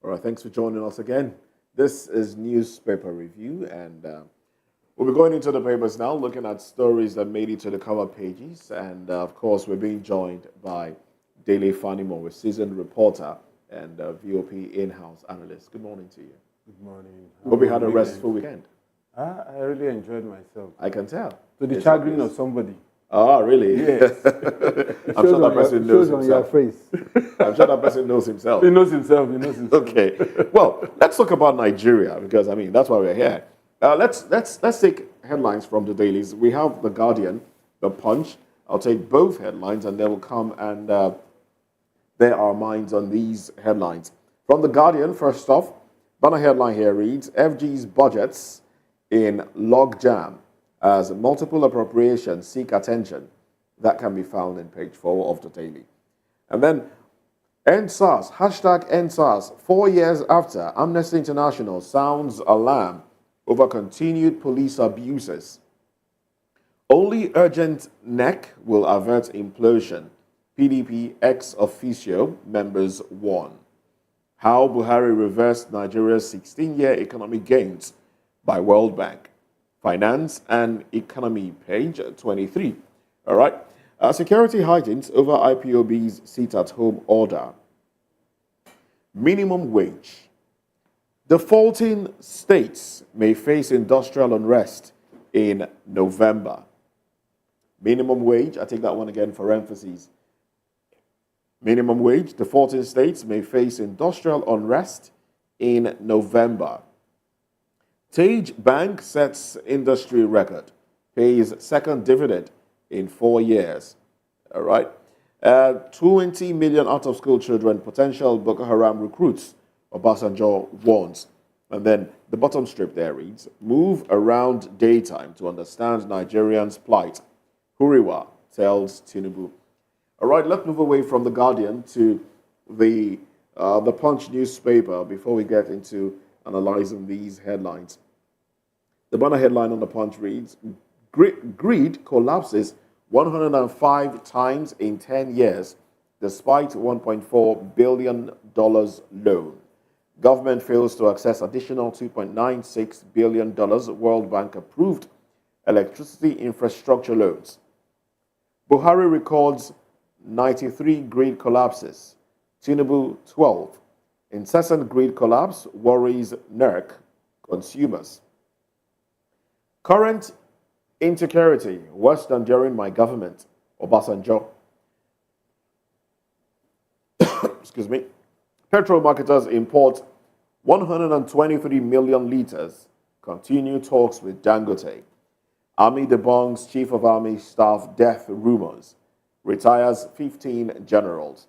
All right, thanks for joining us again. This is Newspaper Review, and we'll be going into the papers now, looking at stories that made it to the cover pages. And of course, we're being joined by Daily Fanimo, a seasoned reporter and VOP in-house analyst. Good morning to you. Good morning. Hope you had a restful weekend. I really enjoyed myself. I can tell. To the chagrin of somebody. Oh, really? Yes. I'm sure that person knows on your himself. face. I'm sure that person knows himself. He knows himself. He knows himself. Okay. Well, let's talk about Nigeria because I mean that's why we're here. Let's take headlines from the dailies. We have the Guardian, the Punch. I'll take both headlines and they will come and bear our minds on these headlines. From the Guardian, first off, banner headline here reads: FG's budgets in logjam as multiple appropriations seek attention. That can be found in page 4 of the daily. And then EndSARS, hashtag EndSARS, 4 years after, Amnesty International sounds alarm over continued police abuses. Only urgent neck will avert implosion. PDP ex officio members warn. How Buhari reversed Nigeria's 16-year economic gains by World Bank. Finance and Economy, page 23. All right. Security heightens over IPOB's sit-at-home order. Minimum wage. Defaulting states may face industrial unrest in November. Minimum wage, I take that one again for emphasis. Minimum wage, defaulting states may face industrial unrest in November. Tage Bank sets industry record, pays second dividend in 4 years. All right. 20 million out-of-school children, potential Boko Haram recruits, Obasanjo warns. And then the bottom strip there reads, move around daytime to understand Nigerians' plight. Huriwa tells Tinubu. All right, let's move away from the Guardian to the Punch newspaper before we get into analyzing these headlines. The banner headline on the Punch reads, Greed collapses 105 times in 10 years, despite $1.4 billion loan. Government fails to access additional $2.96 billion World Bank approved electricity infrastructure loans. Buhari records 93 grid collapses. Tinubu 12. Incessant grid collapse worries NERC consumers. Current insecurity worse than during my government, Obasanjo. Excuse me. Petrol marketers import 123 million liters. Continue talks with Dangote. Army debunks Chief of Army Staff death rumors. Retires 15 generals.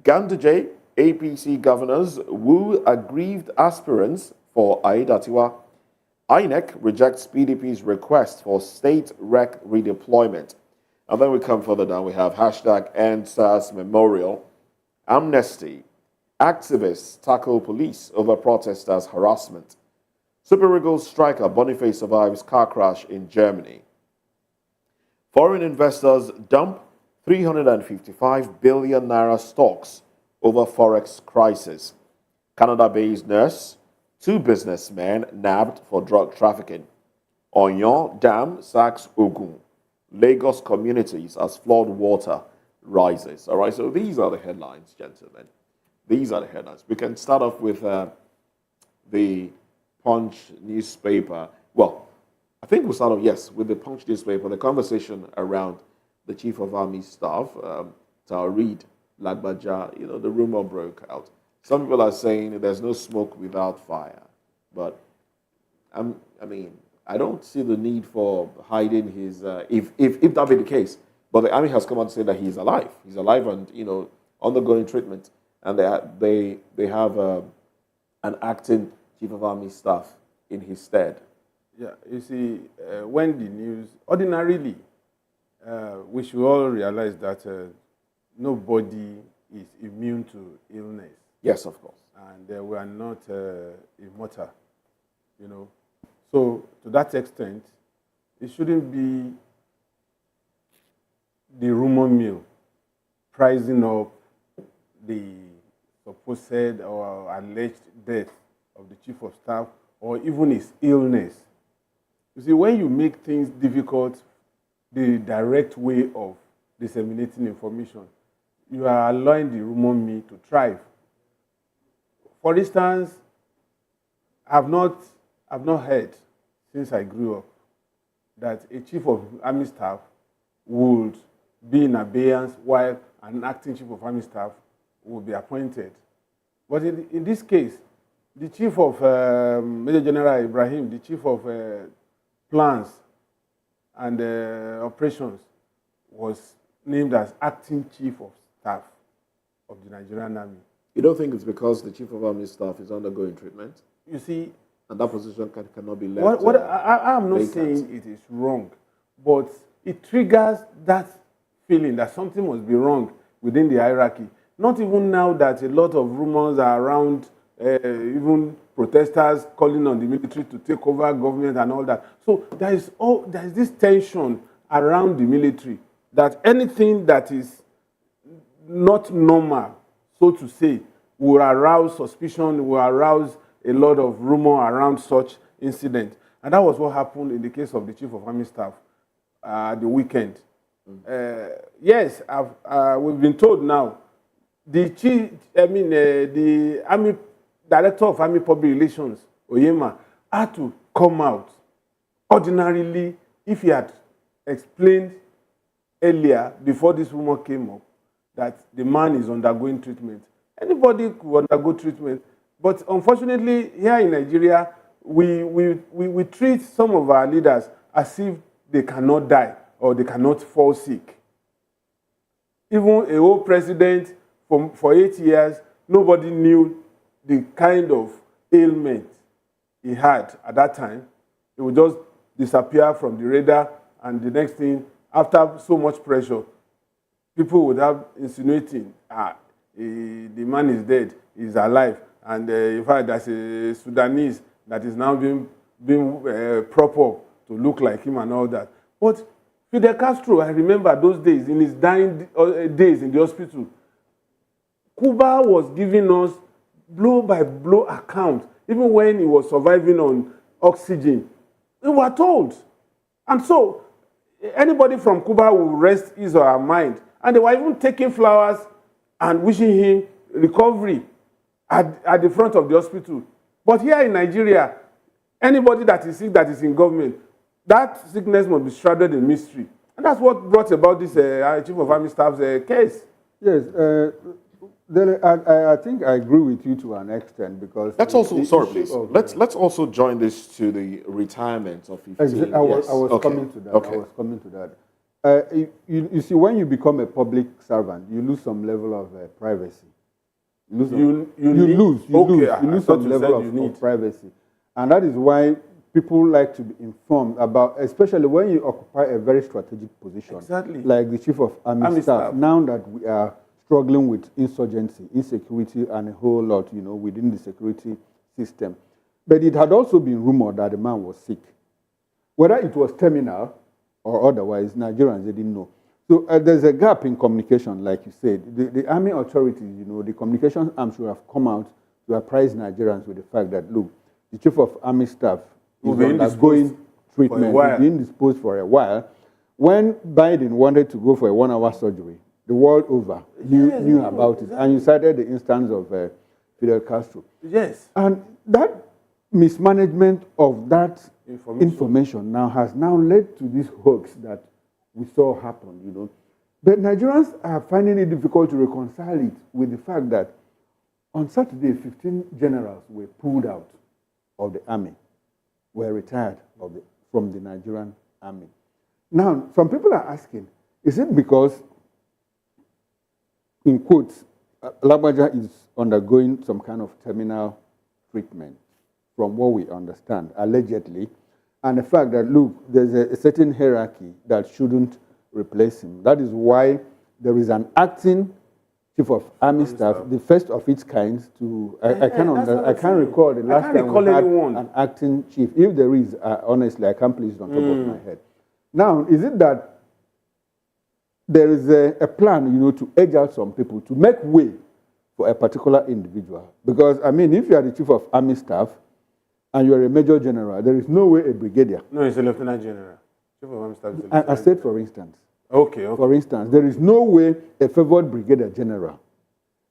Ganduje, APC governors woo aggrieved aspirants for Aidatiwa. INEC rejects PDP's request for state rec redeployment. And then we come further down, we have hashtag EndSARS Memorial. Amnesty. Activists tackle police over protesters' harassment. Super Eagles striker Boniface survives car crash in Germany. Foreign investors dump 355 billion naira stocks over forex crisis. Canada-based nurse, 2 businessmen nabbed for drug trafficking. Oyon Dam sacks Ogun. Lagos communities as flood water rises. All right, so these are the headlines, gentlemen. These are the headlines. We can start off with the Punch newspaper. Well, I think we'll start off, yes, with the Punch newspaper, the conversation around the Chief of Army Staff, Taoreed, Lagbaja, the rumor broke out. Some people are saying there's no smoke without fire. But, I don't see the need for hiding his, if that be the case. But the Army has come out to say that he's alive. He's alive and, undergoing treatment. And they have an acting Chief of Army Staff in his stead. Yeah, you see, when the news, ordinarily, we should all realize that nobody is immune to illness. Yes, of course. And we are not immortal, So, to that extent, it shouldn't be the rumor mill pricing up the supposed or alleged death of the chief of staff or even his illness. You see, when you make things difficult, the direct way of disseminating information, you are allowing the rumor mill to thrive. For instance, I've not heard since I grew up that a chief of army staff would be in abeyance while an acting chief of army staff will be appointed. But in this case, the chief of Major General Ibrahim, the chief of plans and operations, was named as acting chief of staff of the Nigerian Army. You don't think it's because the chief of army staff is undergoing treatment? You see, and that position cannot be left. I'm not saying it is wrong, but it triggers that feeling that something must be wrong within the hierarchy. Not even now that a lot of rumors are around, even protesters calling on the military to take over government and all that. So there is this tension around the military that anything that is not normal, so to say, will arouse suspicion, will arouse a lot of rumor around such incident. And that was what happened in the case of the chief of army staff the weekend. Yes, we've been told now, the army director of army public relations, Oyema, had to come out. Ordinarily, if he had explained earlier, before this rumor came up, that the man is undergoing treatment, anybody could undergo treatment. But unfortunately, here in Nigeria, we treat some of our leaders as if they cannot die or they cannot fall sick. Even a whole president for 8 years, nobody knew the kind of ailment he had at that time. He would just disappear from the radar, and the next thing, after so much pressure, people would have insinuating, the man is dead, he's alive. And in fact, there's a Sudanese that is now being propped up to look like him and all that. But Fidel Castro, I remember those days, in his dying days in the hospital, Cuba was giving us blow-by-blow account, even when he was surviving on oxygen. We were told. And so, anybody from Cuba will rest his or her mind. And they were even taking flowers and wishing him recovery at the front of the hospital. But here in Nigeria, anybody that is sick that is in government, that sickness must be shrouded in mystery. And that's what brought about this chief of army staff's case. Yes, I think I agree with you to an extent, because let's also please. Let's also join this to the retirement of 15. I was coming to that. Okay. I was coming to that. You see, when you become a public servant, you lose some level of privacy. You lose some level of privacy, and that is why people like to be informed about, especially when you occupy a very strategic position, like the chief of army staff. Now that we are struggling with insurgency, insecurity, and a whole lot, within the security system. But it had also been rumored that the man was sick. Whether it was terminal or otherwise, Nigerians, they didn't know. So there's a gap in communication, like you said. The army authorities, the communication arm should have come out to apprise Nigerians with the fact that, look, the chief of army staff is undergoing treatment, he's been indisposed for a while. When Biden wanted to go for a 1-hour surgery, the world over knew about it. And you cited the instance of Fidel Castro. Yes. And that mismanagement of that information has now led to this hoax that we saw happen, But Nigerians are finding it difficult to reconcile it with the fact that on Saturday, 15 generals were pulled out of the army, were retired from the Nigerian army. Now, some people are asking, is it because, in quotes, Lagbaja is undergoing some kind of terminal treatment, from what we understand, allegedly, and the fact that, look, there's a certain hierarchy that shouldn't replace him. That is why there is an acting chief of army staff, the first of its kind. I can't recall the last time we had an acting chief. If there is, honestly, I can't place it on top of my head. Now, is it that there is a plan, to edge out some people, to make way for a particular individual. Because, I mean, if you are the chief of army staff and you are a major general, there is no way a brigadier. No, it's a lieutenant general. Chief of army staff is a I lieutenant said, for instance. Okay. For instance, there is no way a favored brigadier general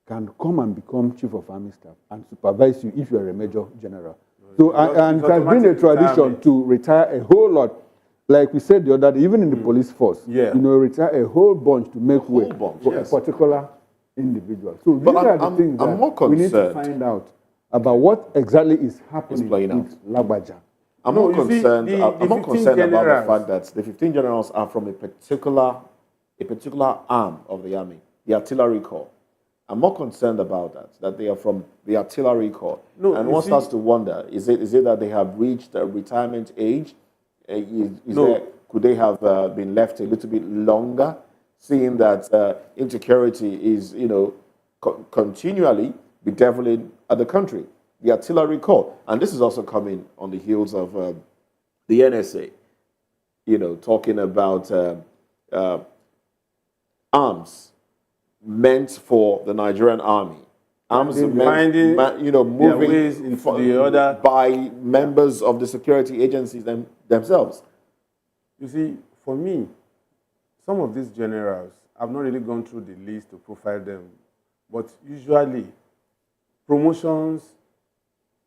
can come and become chief of army staff and supervise you if you are a major general. So, and it has been a tradition to retire a whole lot. Like we said the other day, even in the police force, retire a whole bunch to make way for a particular individual. So these are the things that we need to find out about what exactly is happening with Lagbaja. I'm more concerned about the fact that the 15 generals are from a particular arm of the army, the artillery corps. I'm more concerned about that they are from the artillery corps. No, and one starts to wonder, is it that they have reached a retirement age? Could they have been left a little bit longer, seeing that insecurity is, continually bedeviling at the country? The artillery corps. And this is also coming on the heels of the NSA, talking about arms meant for the Nigerian army. Arms meant, moving into the other by members of the security agencies themselves. You see, for me, some of these generals, I've not really gone through the list to profile them, but usually promotions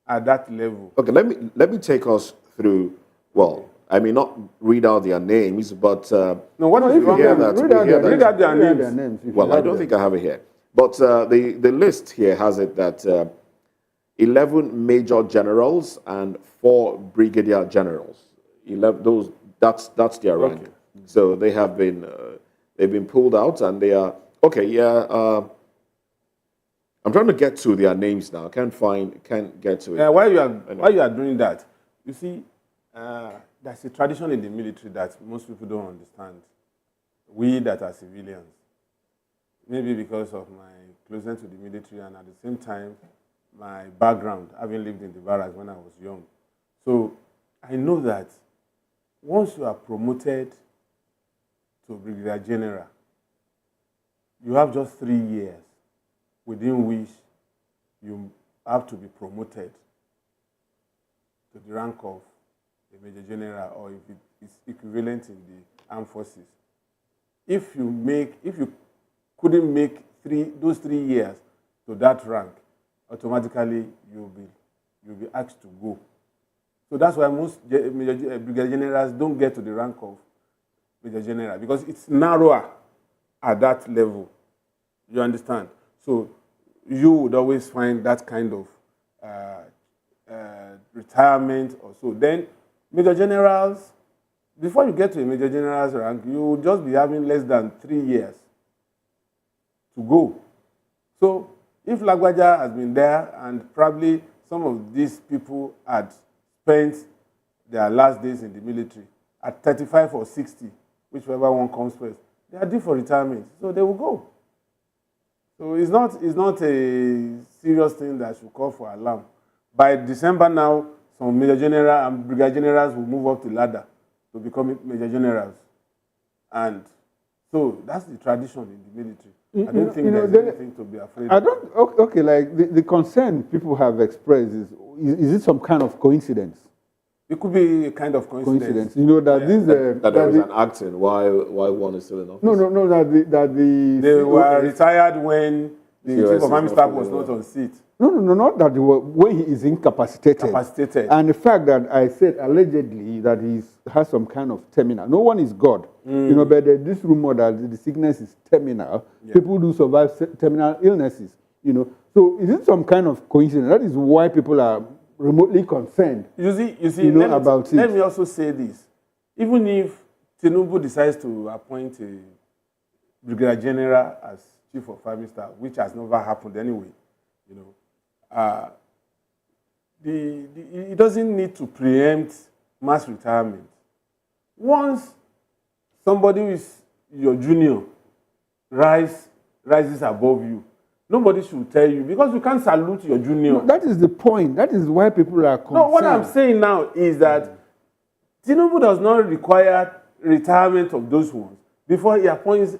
at that level. Okay, let me take us through. Well, I may not read out their names, but no. What if you hear that? Read out their names. Well, I don't think I have it here, but the list here has it that 11 major generals and 4 brigadier generals. 11 that's their rank. Okay. So they have been they've been pulled out, and they are okay. Yeah. I'm trying to get to their names now. I can't get to it. While you are doing that, you see, there's a tradition in the military that most people don't understand. We that are civilians, maybe because of my closeness to the military and at the same time, my background, having lived in the barracks when I was young. So I know that once you are promoted to brigadier general, you have just 3 years within which you have to be promoted to the rank of a major general, or if it is equivalent in the armed forces. If you couldn't make those 3 years to that rank, automatically you'll be asked to go. So that's why most brigadier generals don't get to the rank of major general, because it's narrower at that level. You understand? So you would always find that kind of retirement or so. Then major generals, before you get to a major general's rank, you will just be having less than 3 years to go. So if Lagbaja has been there and probably some of these people had spent their last days in the military at 35 or 60, whichever one comes first, they are due for retirement, so they will go. So it's not a serious thing that should call for alarm. By December now, some major general and brigadier generals will move up the ladder to become major generals. And so that's the tradition in the military. I don't think there's anything to be afraid of. Okay, like the concern people have expressed is it some kind of coincidence? It could be a kind of coincidence. You know that there is an acting why one is still in office. No. They were retired when the chief of army staff was not on seat. No, not that when he is incapacitated. And the fact that I said allegedly that he has some kind of terminal. No one is God, but there's this rumor that the sickness is terminal. Yeah. People do survive terminal illnesses, So is it some kind of coincidence? That is why people are remotely concerned. You see, about it. Let me also say this: even if Tinubu decides to appoint a brigadier general as chief of army staff, which has never happened anyway, it doesn't need to preempt mass retirement. Once somebody who is your junior rises above you, nobody should tell you, because you can't salute your junior. No, that is the point. That is why people are concerned. No, what I'm saying now is that Tinubu does not require retirement of those ones before he appoints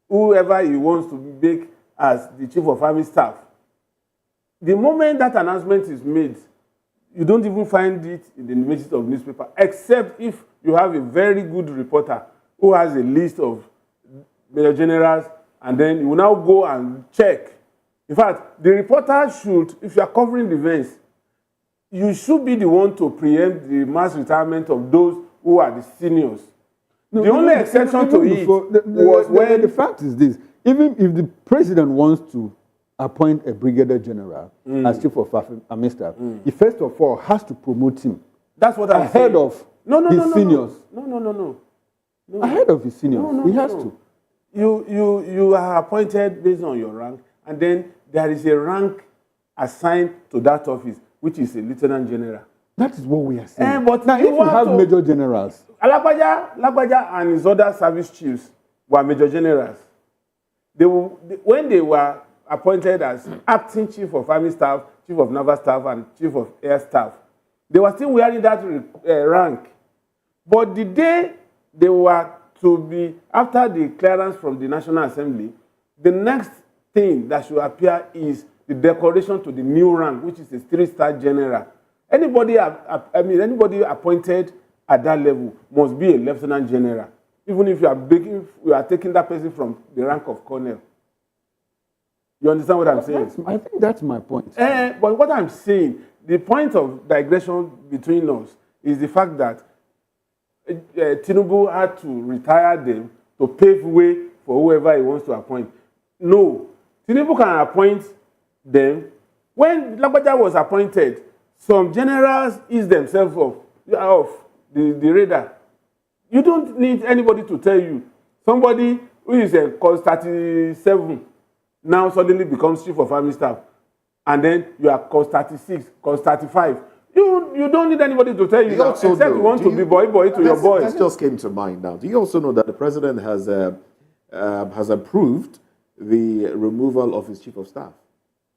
whoever he wants to make as the Chief of Army Staff. The moment that announcement is made, you don't even find it in the midst of newspaper, except if you have a very good reporter who has a list of major generals, and then you will now go and check. In fact, the reporter should, if you are covering the events, you should be the one to preempt the mass retirement of those who are the seniors. No, the only exception to it was when... The fact is this, even if the president wants to appoint a brigadier general as chief of army staff, he first of all has to promote him. That's what I'm ahead saying. Of his seniors. No. Ahead of his seniors. He has to. You are appointed based on your rank, and then there is a rank assigned to that office, which is a lieutenant general. That is what we are saying. But now, if you have major generals, Lagbaja and his other service chiefs were major generals. When they were appointed as acting chief of army staff, chief of naval staff, and chief of air staff, they were still wearing that rank. But the day they were to be, after the clearance from the National Assembly, the next thing that should appear is the decoration to the new rank, which is a 3-star general. Anybody appointed at that level must be a lieutenant general, even if you are taking that person from the rank of colonel. You understand what I'm saying? I think that's my point. But what I'm saying, the point of digression between us is the fact that Tinubu had to retire them to pave way for whoever he wants to appoint. No, Tinubu can appoint them. When Lagbaja was appointed, some generals eased themselves off the radar. You don't need anybody to tell you. Somebody who is a cos 37 now suddenly becomes chief of army staff, and then you are cos 36, cos 35. You don't need anybody to tell you that, except you want to be boy to your boy. That just came to mind now. Do you also know that the president has approved the removal of his chief of staff,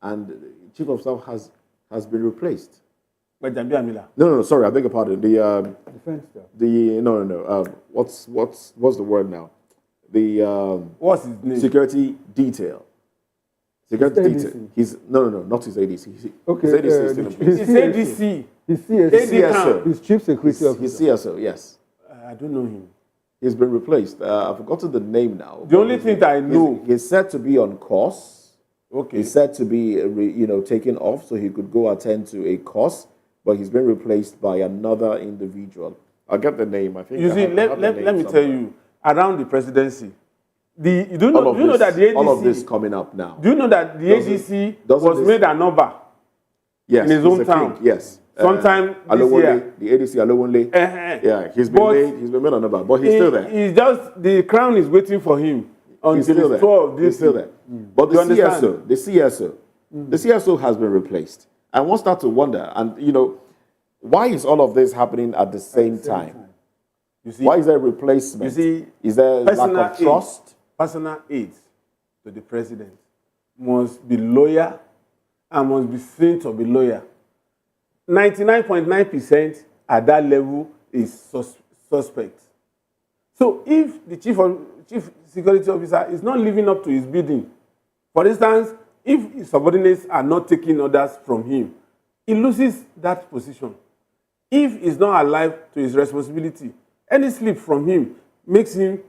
and chief of staff has been replaced? No, sorry, I beg your pardon. The defense staff. No. What's the word now? What's his name? Security detail. Security detail. He's not his ADC. Okay, his ADC is still in place. His ADC. His CSO. His chief security officer. His CSO, yes. I don't know him. He's been replaced. I've forgotten the name now. The only thing that I know, he's said to be on course. Okay. He's said to be taken off so he could go attend to a course, but he's been replaced by another individual. I'll get the name. I think. You see, let me tell you, around the presidency, do you know that the ADC, all of this coming up now. Do you know that the ADC was made an Oba? Yes, in his hometown. Yes. Sometime this year. The ADC Alowonle. Yeah, he's been made an Oba, but he's still there. He's just, the crown is waiting for him until the tour of this. He's still there. But the CSO has been replaced. And one start to wonder, and why is all of this happening at the same time? You see, why is there replacement? You see, is there lack of trust? Personal aides to the president must be loyal and must be seen to be loyal. 99.9% at that level is suspect. So if the chief security officer is not living up to his bidding, for instance, if his subordinates are not taking orders from him, he loses that position. If he's not alive to his responsibility, any slip from him makes him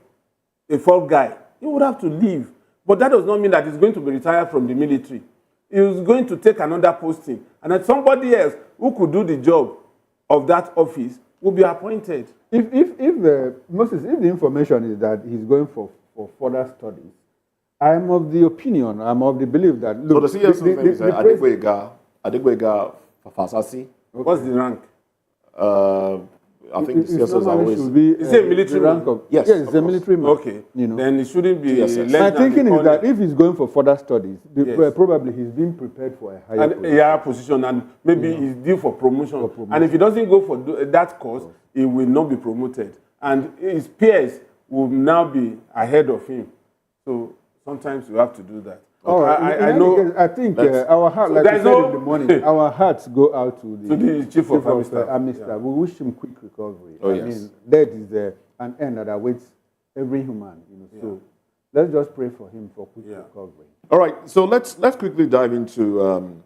a fall guy. He would have to leave. But that does not mean that he's going to be retired from the military. He's going to take another posting. And that somebody else who could do the job of that office will be appointed. If the information is that he's going for further studies, I'm of the opinion, I'm of the belief that, look, so the CSO's name is Adegboyega Fasasi. What's the rank? I think the CSOs always... Is it a military rank of... Yes, it's a military man. Okay. Then it shouldn't be... My thinking is that if he's going for further studies, probably he's being prepared for a higher position. And maybe he's due for promotion. And if he doesn't go for that course, he will not be promoted. And his peers will now be ahead of him. So sometimes you have to do that. All right. I know. I think our heart, like I said in the morning, our hearts go out to the chief of army staff. We wish him quick recovery. I mean, that is an end that awaits every human. So let's just pray for him for quick recovery. All right, so let's quickly dive into.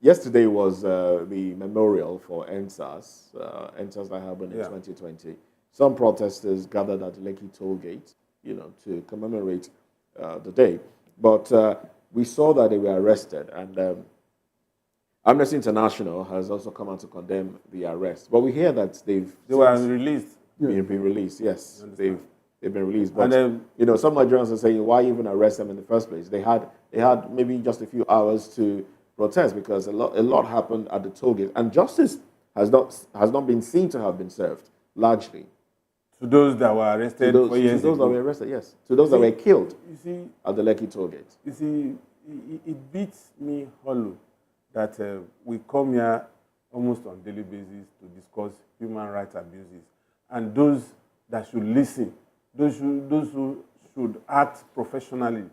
Yesterday was the memorial for NSAS that happened in 2020. Some protesters gathered at the Lekki toll gate, to commemorate the day. But we saw that they were arrested, and Amnesty International has also come out to condemn the arrest. But we hear that they were released. Been released, yes. They've been released. But some Nigerians are saying, why even arrest them in the first place? They had maybe just a few hours to protest because a lot happened at the toll gate, and justice has not been seen to have been served largely. To those that were arrested 4 years ago. To those that were arrested, yes. To those that were killed at the Lekki toll gate. You see, it beats me hollow that we come here almost on a daily basis to discuss human rights abuses. And those that should listen, those who should act professionally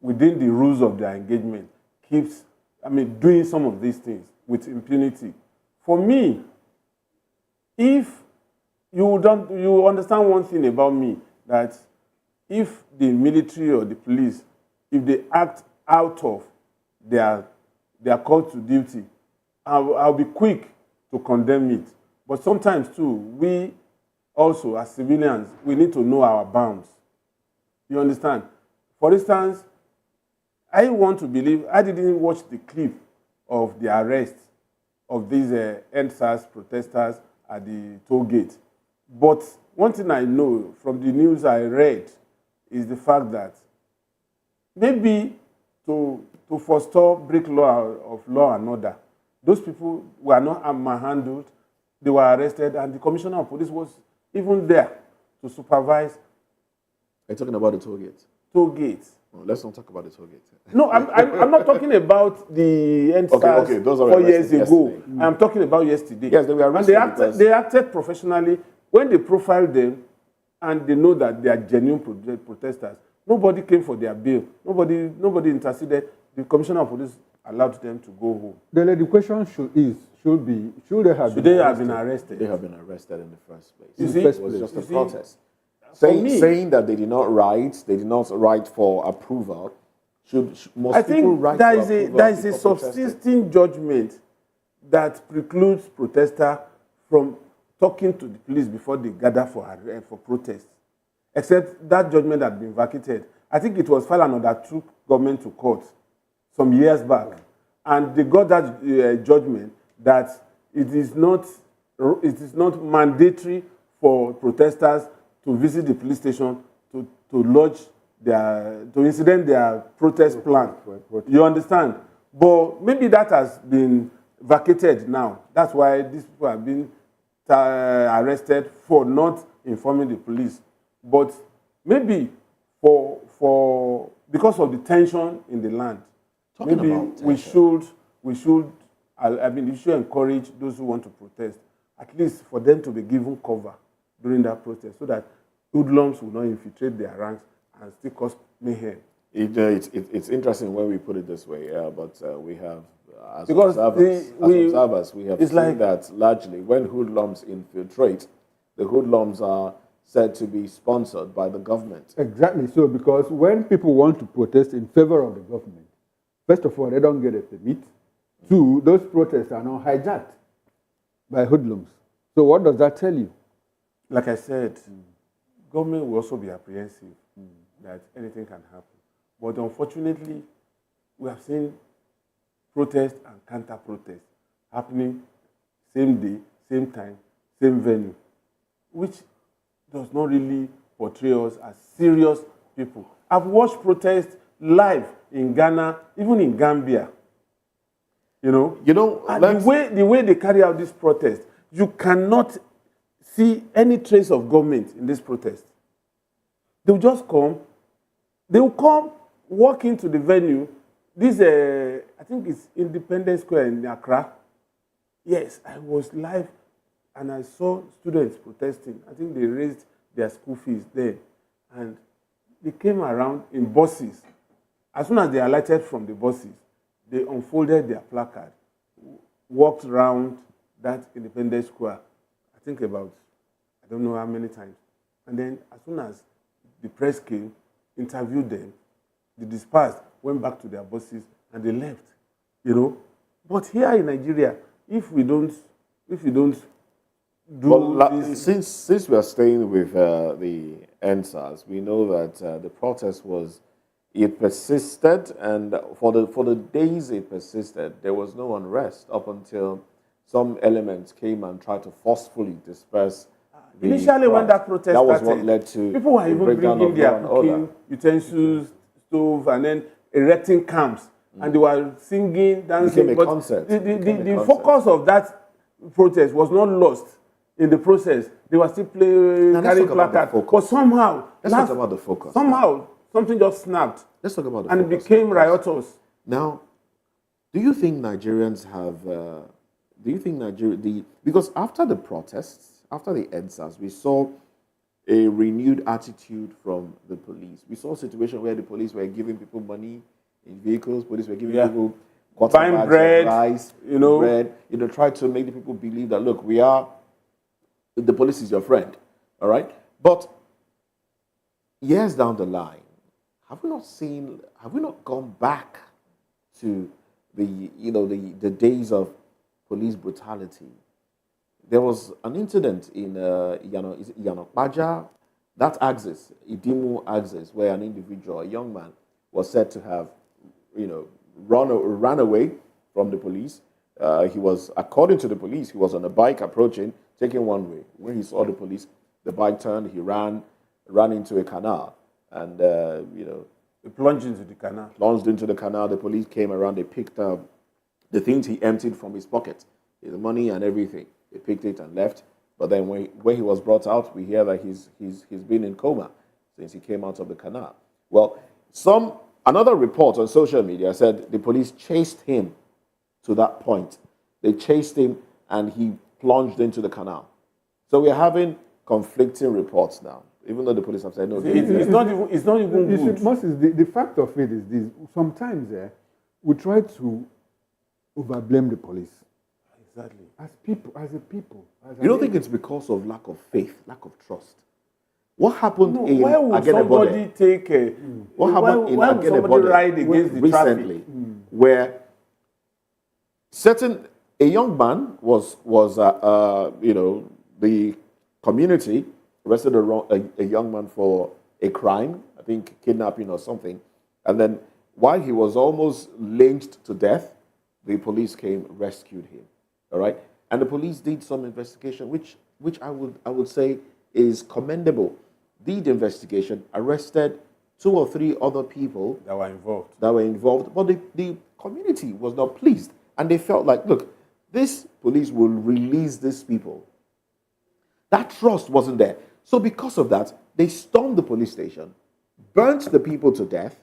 within the rules of their engagement, doing some of these things with impunity. For me, if you understand one thing about me, that if the military or the police, if they act out of their call to duty, I'll be quick to condemn it. But sometimes too, we also as civilians, we need to know our bounds. You understand? For instance, I want to believe, I didn't watch the clip of the arrest of these NSAS protesters at the toll gate. But one thing I know from the news I read is the fact that maybe to forestall break law and order, those people were not manhandled, they were arrested, and the commissioner of police was even there to supervise. Are you talking about the toll gate? Toll gates. Oh, let's not talk about the toll gate. No, I'm not talking about the NSAS those are 4 years ago. Yesterday. I'm talking about yesterday. Yes, they were arrested. And they acted professionally. When they profiled them and they know that they are genuine protesters, nobody came for their bail. Nobody interceded. The commissioner of police allowed them to go home. The question should they have been arrested? They have been arrested in the first place. You see, it was just a protest. Saying that they did not write for approval. I think there is a subsisting judgment that precludes protesters from talking to the police before they gather for protest. Except that judgment had been vacated. I think it was filed that took government to court some years back, and they got that judgment that it is not mandatory for protesters to visit the police station to lodge to incident their protest plan. You understand? But maybe that has been vacated now. That's why these people have been arrested for not informing the police. But maybe because of the tension in the land, we should encourage those who want to protest, at least for them to be given cover during that protest, so that hoodlums will not infiltrate their ranks and still cause mayhem. It's interesting when we put it this way, but we have, as observers, we have seen that largely when hoodlums infiltrate, the hoodlums are said to be sponsored by the government. Exactly so, because when people want to protest in favor of the government, first of all, they don't get a permit. Two, those protests are now hijacked by hoodlums. So what does that tell you? Like I said, government will also be apprehensive that anything can happen. But unfortunately, we have seen protest and counter-protest happening same day, same time, same venue, which does not really portray us as serious people. I've watched protests live in Ghana, even in Gambia. The way they carry out this protest, you cannot see any trace of government in this protest. They will just come. They will come, walk into the venue. This, I think it's Independence Square in Accra. Yes, I was live and I saw students protesting. I think they raised their school fees there. And they came around in buses. As soon as they alighted from the buses, they unfolded their placard, walked around that Independence Square, I think about, I don't know how many times. And then as soon as the press came, interviewed them, they dispersed, went back to their bosses, and they left. You know, but here in Nigeria, if we don't do this, since we are staying with the NSAS, we know that the protest it persisted, and for the days it persisted, there was no unrest up until some elements came and tried to forcefully disperse. Initially, when that protest that was started, what led to people were even bringing their cooking utensils, stove, and then erecting camps, and they were singing, dancing. Became a concert. The focus of that protest was not lost in the process. They were still carrying placards. But somehow, let's talk about the focus. Somehow, something just snapped. Let's talk about the and focus. it became riotous. Now, do you think Nigerians have? Because after the protests, after the EndSARS, we saw a renewed attitude from the police. We saw a situation where the police were giving people money in vehicles. Police were giving people buying bread, rice, bread. Tried to make the people believe that look, the police is your friend, all right. But years down the line, have we not gone back to the days of police brutality? There was an incident in Lagbaja, that axis, Idimu axis, where an individual, a young man, was said to have, ran away from the police. He was, according to the police, he was on a bike approaching, taking one way. When he saw the police, the bike turned, he ran into a canal, and he plunged into the canal. Plunged into the canal. The police came around. They picked up the things he emptied from his pocket, the money and everything. They picked it and left. But then when he was brought out, we hear that he's been in coma since he came out of the canal. Well, another report on social media said the police chased him to that point. They chased him and he plunged into the canal. So we're having conflicting reports now, even though the police have said no. It's not even good. Moses, the fact of it is this: sometimes we try to overblame the police. Exactly. As a people. You don't think it's because of lack of faith, lack of trust? What happened in why would somebody take a? What happened in why would somebody ride against the recently, traffic? Where a young man was the community arrested a young man for a crime, I think kidnapping or something, and then while he was almost lynched to death, the police came, rescued him. All right, and the police did some investigation, which I would say is commendable. Did investigation, arrested 2 or 3 other people that were involved. But the community was not pleased, and they felt like, look, this police will release these people. That trust wasn't there. So because of that, they stormed the police station, burnt the people to death,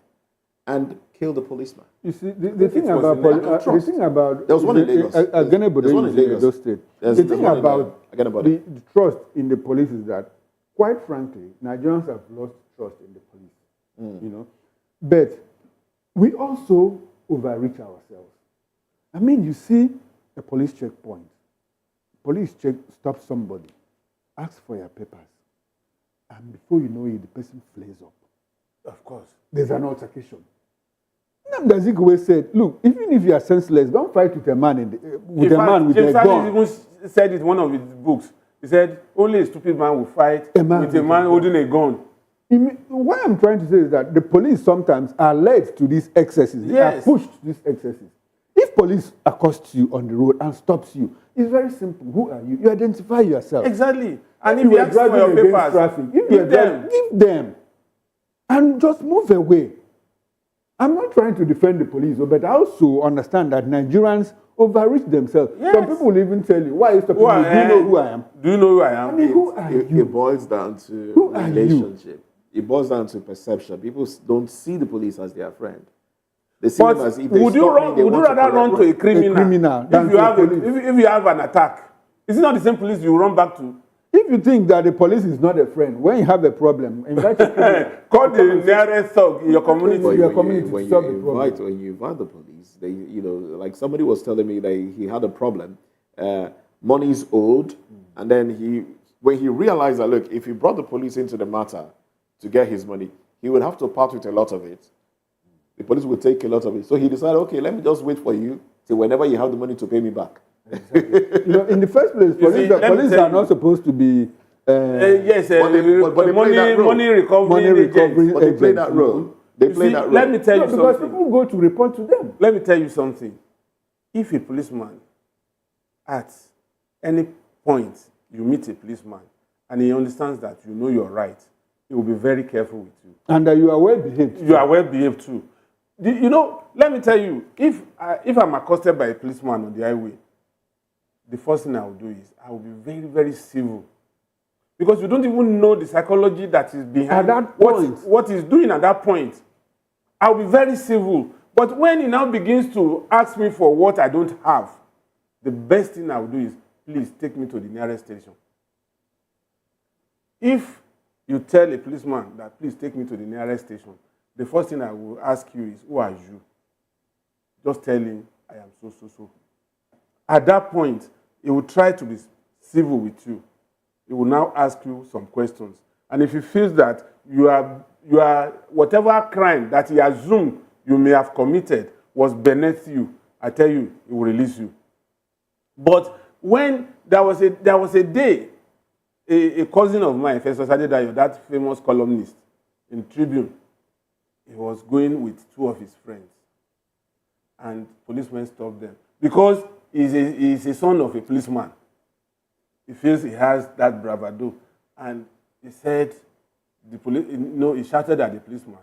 and killed the policeman. You see, the thing about there was one in Lagos. There's one in Lagos. State. The thing about the trust in the police is that, quite frankly, Nigerians have lost trust in the police. But we also overreach ourselves. I mean, you see a police checkpoint. Police stop somebody, ask for your papers, and before you know it, the person flares up. Of course. There's an altercation. Ndazikwe said, look, even if you are senseless, don't fight with a man with a gun. He even said it in one of his books. He said, only a stupid man will fight with a man holding a gun. What I'm trying to say is that the police sometimes are led to these excesses. They are pushed to these excesses. If police accosts you on the road and stops you, it's very simple. Who are you? You identify yourself. Exactly. And if you ask for your papers, traffic, give them. And just move away. I'm not trying to defend the police, but I also understand that Nigerians overreach themselves. Yes. Some people will even tell you, why are you stopping me? Do you know who I am? Do you know who I am? I mean, who are you? It boils down to relationship. It boils down to perception. People don't see the police as their friend. They see them as if they would you rather run to a criminal if you have an attack? Is it not the same police you run back to? If you think that the police is not a friend, when you have a problem, invite a criminal. Call the nearest thug in your community. When you invite the police, they, like somebody was telling me that he had a problem, money's owed, and then when he realized that, look, if he brought the police into the matter to get his money, he would have to part with a lot of it. The police would take a lot of it. So he decided, okay, let me just wait for you till whenever you have the money to pay me back. Exactly. In the first place, police are not supposed to be money recovery agents. But they play that role. They play that role. Let me tell you something. Because people go to report to them. Let me tell you something. If a policeman, at any point you meet a policeman and he understands that you know you're right, he will be very careful with you. And that you are well behaved. You are well behaved too. Let me tell you, if I'm accosted by a policeman on the highway, the first thing I will do is I will be very, very civil. Because you don't even know the psychology that is behind what he's doing at that point. I'll be very civil. But when he now begins to ask me for what I don't have, the best thing I will do is, please take me to the nearest station. If you tell a policeman that, please take me to the nearest station, the first thing I will ask you is, who are you? Just tell him, I am so. At that point, he will try to be civil with you. He will now ask you some questions. And if he feels that you are whatever crime that he assumed you may have committed was beneath you, I tell you, he will release you. But when there was a day, a cousin of mine, Festus Adedayo, that famous columnist in Tribune, he was going with two of his friends. And policemen stopped them. Because he's a son of a policeman. He feels he has that bravado. And he said, he shouted at the policeman.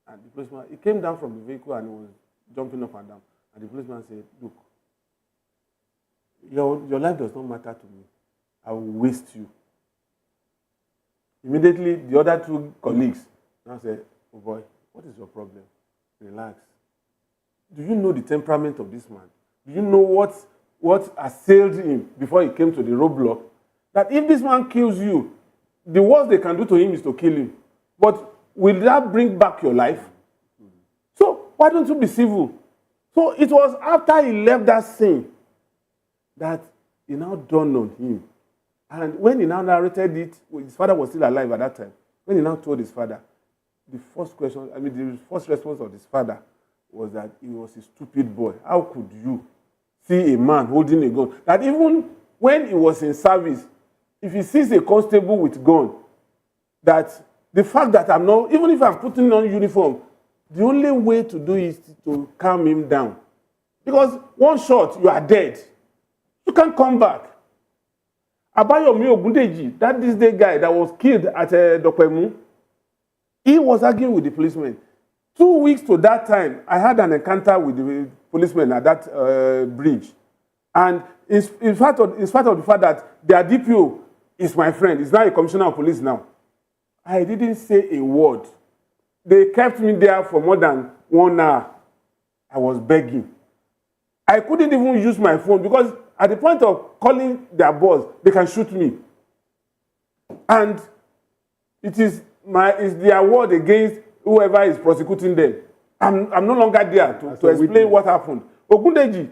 And the policeman, he came down from the vehicle and he was jumping up and down. And the policeman said, look, your life does not matter to me. I will waste you. Immediately, the other two colleagues now said, oh boy, what is your problem? Relax. Do you know the temperament of this man? Do you know what assailed him before he came to the roadblock? That if this man kills you, the worst they can do to him is to kill him. But will that bring back your life? So why don't you be civil? So it was after he left that scene that it now dawned on him. And when he now narrated it, his father was still alive at that time. When he now told his father, the first response of his father was that he was a stupid boy. How could you see a man holding a gun? That even when he was in service, if he sees a constable with gun, that the fact that I'm not, even if I'm putting on uniform, the only way to do is to calm him down. Because one shot, you are dead. You can't come back. Abayomi Ogundeji, that this day guy that was killed at Dokpemu, he was arguing with the policeman. 2 weeks to that time, I had an encounter with the policeman at that bridge. And in spite of the fact that their DPO is my friend, he's now a commissioner of police now, I didn't say a word. They kept me there for more than 1 hour. I was begging. I couldn't even use my phone because at the point of calling their boss, they can shoot me. And it is their word against whoever is prosecuting them. I'm no longer there to explain what happened. Ogundeji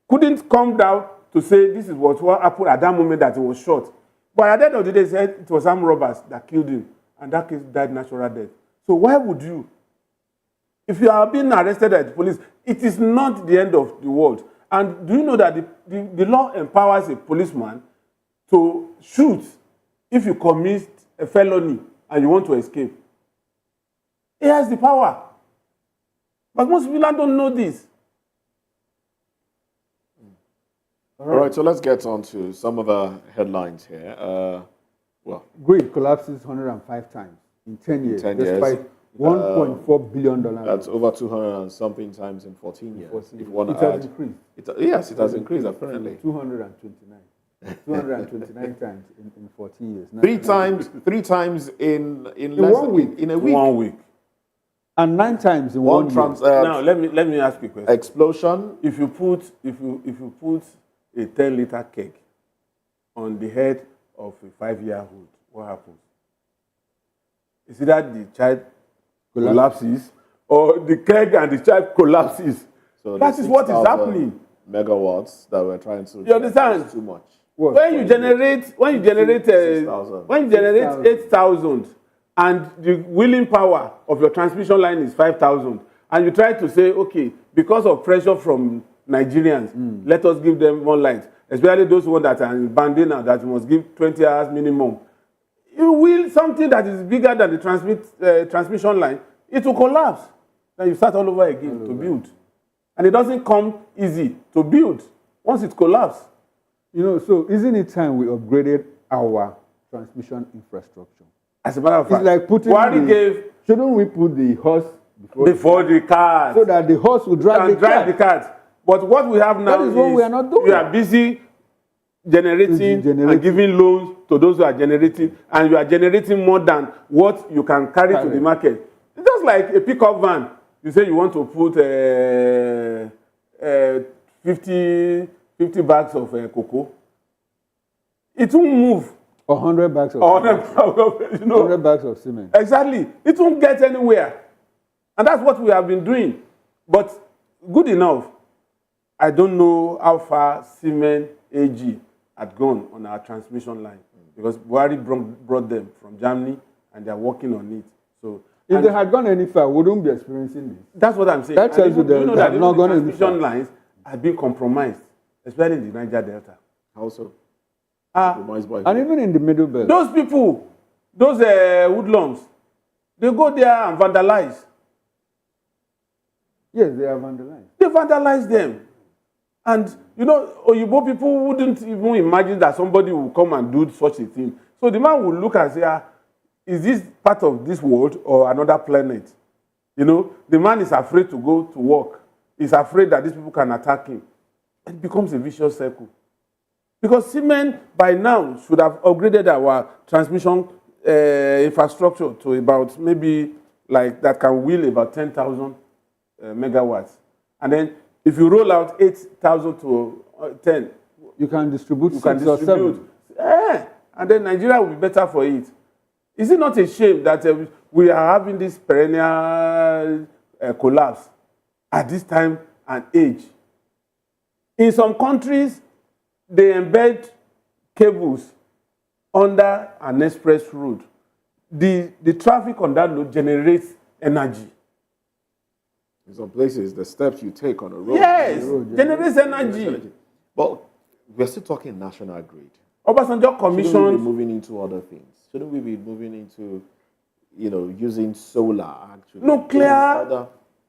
couldn't come down to say this is what happened at that moment that he was shot. But at the end of the day, they said it was armed robbers that killed him. And that case died natural death. So why would you? If you are being arrested by the police, it is not the end of the world. And do you know that the law empowers a policeman to shoot if you commit a felony and you want to escape? He has the power. But most people don't know this. All right, so let's get on to some of the headlines here. Greed collapses 105 times in 10 years. Despite $1.4 billion. That's over 200 and something times in 14 years. If you want to it add. Has increased. Yes, it has increased, apparently. 229. 229 times in 14 years. Three times in less 1 week. In a week. 1 week. And 9 times in 1 year. Now let me ask you a question. Explosion. If you put a 10-liter keg on the head of a 5-year-old, what happens? Is it that the child collapses or the keg and the child collapses? So that is what is happening. Megawatts that we're trying to. You understand? Too much. When you generate 8,000 and the willing power of your transmission line is 5,000, and you try to say, okay, because of pressure from Nigerians, let us give them more lines, especially those ones that are in Bandina that must give 20 hours minimum. You will something that is bigger than the transmission line, it will collapse. Then you start all over again to build. And it doesn't come easy to build once it collapses. You know, so isn't it time we upgraded our transmission infrastructure? As a matter of fact, it's like putting shouldn't we put the horse before the cart, so that the horse will drive the cart? But what we have now is what we are not doing. You are busy generating and giving loans to those who are generating, and you are generating more than what you can carry to the market. It's just like a pickup van. You say you want to put 50 bags of cocoa. It won't move. 100 bags of 100 bags of cement. Exactly. It won't get anywhere. And that's what we have been doing. But good enough, I don't know how far Cement AG had gone on our transmission line. Because Buhari brought them from Germany and they are working on it. So if they had gone any far, we wouldn't be experiencing this. That's what I'm saying. That tells you that that not gone any transmission lines have been compromised, especially in the Niger Delta. How so? And even in the Middle Belt. Those people, those woodlums, they go there and vandalize. Yes, they are vandalized. They vandalize them. And, you know, Oyibo people wouldn't even imagine that somebody will come and do such a thing. So the man will look and say, is this part of this world or another planet? You know, the man is afraid to go to work. He's afraid that these people can attack him. It becomes a vicious circle. Because cement, by now, should have upgraded our transmission infrastructure to about maybe like that can wheel about 10,000 megawatts. And then if you roll out 8,000 to 10, you can distribute 6 or 7. And then Nigeria will be better for it. Is it not a shame that we are having this perennial collapse at this time and age? In some countries, they embed cables under an express road. The traffic on that road generates energy. In some places, the steps you take on a road. Yes, generates energy. But we're still talking national grid. Obasanjo Commission. Shouldn't we be moving into other things? Shouldn't we be moving into, using solar, actually?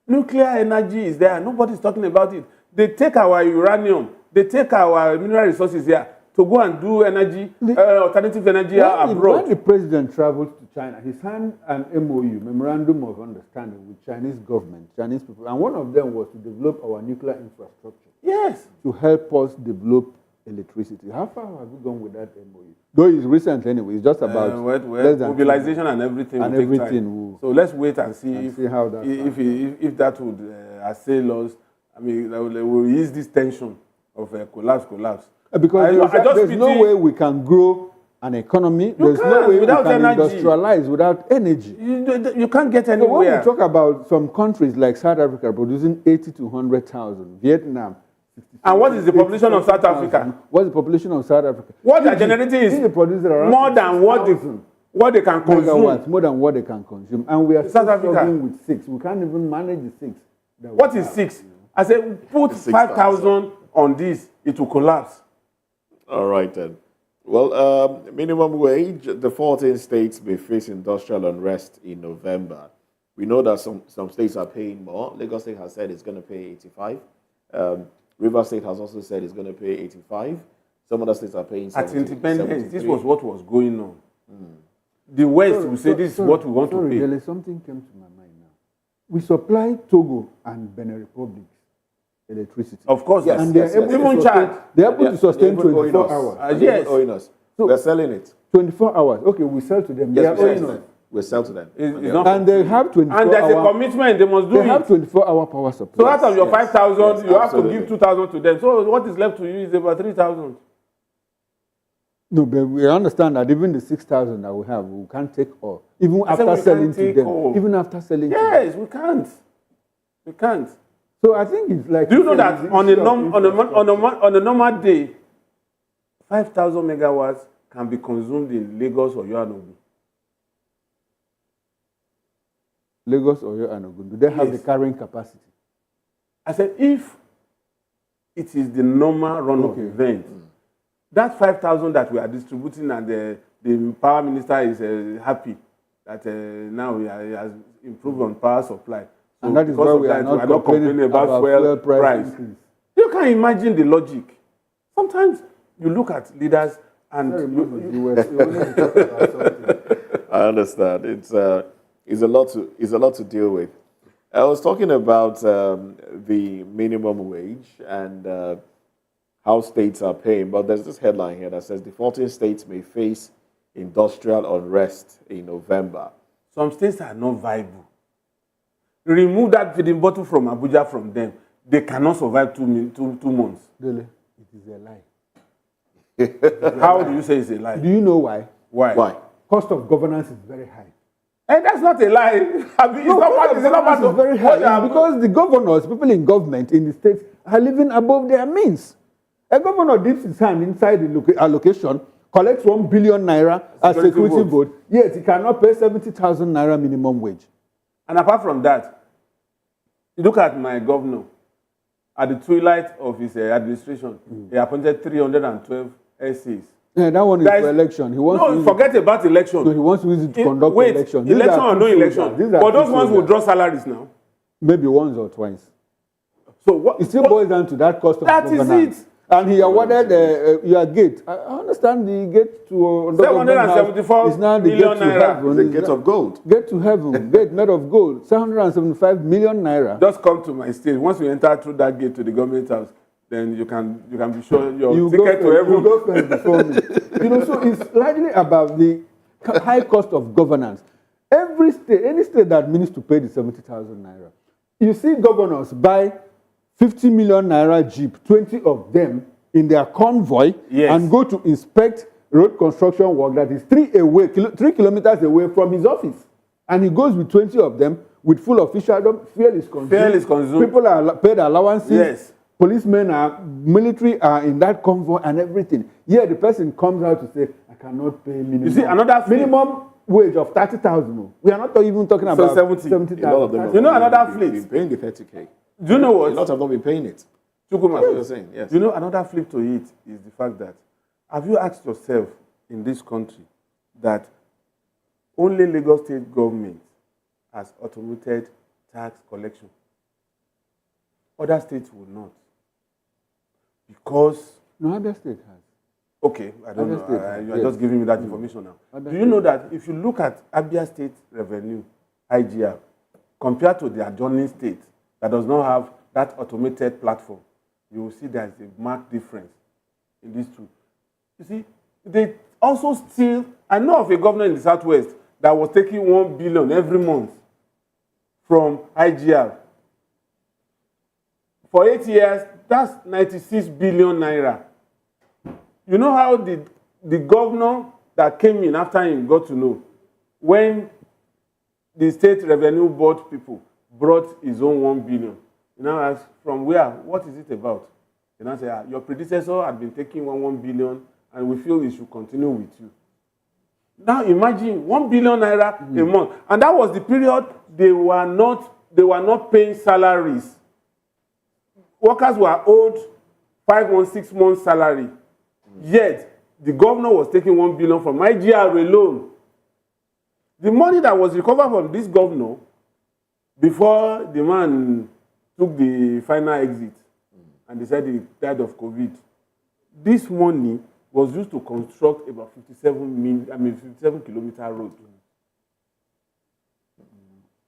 Nuclear energy is there. Nobody's talking about it. They take our uranium, they take our mineral resources here to go and do energy, alternative energy abroad. When the president traveled to China, he signed an MOU, Memorandum of Understanding, with Chinese government, Chinese people. And one of them was to develop our nuclear infrastructure. Yes. To help us develop electricity. How far have we gone with that MOU? Though it's recent anyway, it's just about mobilization and everything. And everything. So let's wait and see how that if that would assail us. I mean, we'll ease this tension of collapse. Because there's no way we can grow an economy. There's no way we can industrialize without energy. You can't get anywhere. So when we talk about some countries like South Africa producing 80 to 100,000, Vietnam. And what is the population of South Africa? What's the population of South Africa? What they're generating is more than what they can consume. More than what they can consume. And we are still struggling with 6. We can't even manage the 6. What is 6? I said, put 5,000 on this, it will collapse. All right, then. Well, minimum wage, the 14 states may face industrial unrest in November. We know that some states are paying more. Lagos State has said it's going to pay 85. River State has also said it's going to pay 85. Some other states are paying 70. At independence, this was what was going on. The West will say this is what we want to pay. Really, something came to my mind now. We supply Togo and Benin Republic electricity. Of course, yes. And they're able to sustain 24 hours. Yes. Owing us. So we're selling it. 24 hours. Okay, we sell to them. Yes, they are owing us. We sell to them. And they have 24 hours. And there's a commitment, they must do it. They have 24-hour power supply. So out of your 5,000, you have to give 2,000 to them. So what is left to you is about 3,000. No, but we understand that even the 6,000 that we have, we can't take all. Even after selling to them. All. Even after selling to them. Yes, we can't. We can't. So I think it's like... Do you know that on a normal day, 5,000 megawatts can be consumed in Lagos or Yoanobu? Lagos, Oyo, and Ogun, do they have the carrying capacity? I said, if it is the normal run of events, that 5,000 that we are distributing and the power minister is happy that now he has improved on power supply. So and that is why we are not complaining about fuel price. You can imagine the logic. Sometimes you look at leaders and I understand. It's a lot to deal with. I was talking about the minimum wage and how states are paying, but there's this headline here that says defaulting states may face industrial unrest in November. Some states are not viable. Remove that feeding bottle from Abuja from them. They cannot survive 2 months. Really? It is a lie. How do you say it's a lie? Do you know why? Why? Cost of governance is very high. And that's not a lie. It's very high. Because the governors, people in government in the states, are living above their means. A governor dips his hand inside the allocation, collects 1 billion naira as security vote, yet he cannot pay 70,000 naira minimum wage. And apart from that, look at my governor. At the twilight of his administration, he appointed 312 SCs. Yeah, that one is for election. He wants forget about election. No, he wants to use it to conduct election. Election or no election. But those ones will draw salaries now. Maybe once or twice. So what? It still boils down to that cost of governance. That is it. And he awarded your gate. I understand the gate to 774 is now the million gate to heaven. The gate of gold. Gate to heaven. Gate made of gold. 775 million naira. Just come to my state. Once you enter through that gate to the government house, then you can be sure your ticket to heaven. You go first before me. So it's largely about the high cost of governance. Every state, any state that means to pay the 70,000 naira, you see governors buy 50 million naira jeep, 20 of them in their convoy, and go to inspect road construction work that is 3 kilometers away from his office. And he goes with 20 of them with full officialdom. Fuel is consumed. People are paid allowances. Yes. Policemen military are in that convoy and everything. Yeah, the person comes out to say, I cannot pay minimum. You see, another minimum wage of 30,000. We are not even talking about 70,000. You know, another fleet. Been paying the 30K. Do you know what? A lot have not been paying it. Chukuma, what you're saying, yes. You know, another flip to it is the fact that, have you asked yourself in this country that only Lagos state government has automated tax collection? Other states will not. Because... No, Abia State has. Okay, I don't know. You are just giving me that information now. Do you know that if you look at Abia State revenue, IGR, compared to the adjoining state that does not have that automated platform, you will see there is a marked difference in these two. You see, they also still... I know of a governor in the Southwest that was taking 1 billion every month from IGR. For 8 years, that's 96 billion naira. You know how the governor that came in after him got to know when the state revenue board people brought his own 1 billion. You now ask, from where? What is it about? You now say, your predecessor had been taking 1 billion and we feel he should continue with you. Now imagine 1 billion naira a month. And that was the period they were not paying salaries. Workers were owed 5 months, 6 months salary. Yet, the governor was taking 1 billion from IGR alone. The money that was recovered from this governor before the man took the final exit and they said he died of COVID, this money was used to construct about 57 kilometer road.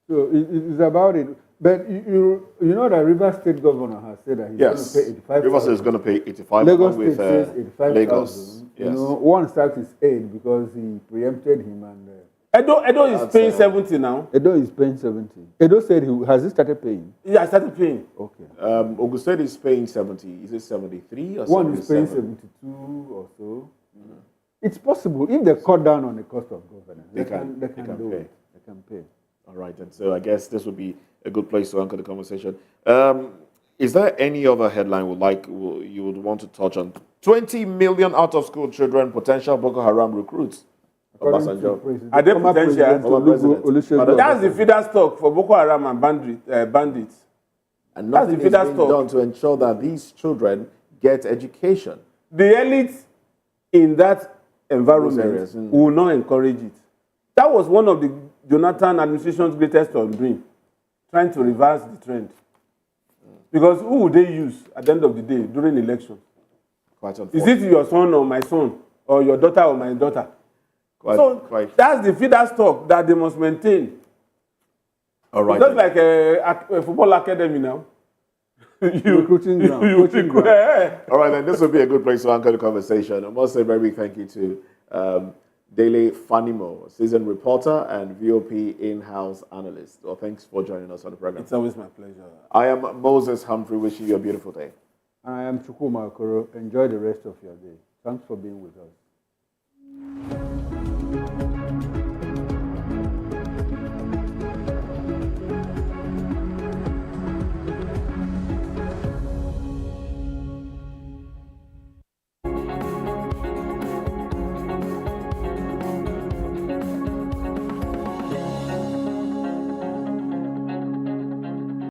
So it's about it. But you know that Rivers State governor has said that he's going to pay 85,000. Rivers is going to pay 85,000 Lagos with State says 85,000. Lagos. Yes. You know, one starts his aid because he preempted him and... Edo is paying 70 now. Edo is paying 70. Edo said has he started paying? Yeah, I started paying. Okay. Ogun State is paying 70. Is it 73 or 77? One is paying 72 or so. Mm-hmm. It's possible if they cut down on the cost of governance. They can do it. They can pay. All right, and so I guess this would be a good place to anchor the conversation. Is there any other headline you would want to touch on? 20 million out-of-school children, potential Boko Haram recruits. Obasanjo. Are they potential? That's the feeder stock for Boko Haram and bandits. And nothing is being done to ensure that these children get education. The elite in that environment will not encourage it. That was one of the Jonathan administration's greatest undoing, trying to reverse the trend. Because who would they use at the end of the day during elections? Is it your son or my son, or your daughter or my daughter? That's the feeder stock that they must maintain. All right. Just like a football academy now. Recruiting ground. All right, then this will be a good place to anchor the conversation. I must say very big thank you to Dele Fanimo, seasoned reporter and VOP in-house analyst. Well, thanks for joining us on the program. It's always my pleasure. I am Moses Humphrey, wishing you a beautiful day. And I am Chukuma Okoro. Enjoy the rest of your day. Thanks for being with us.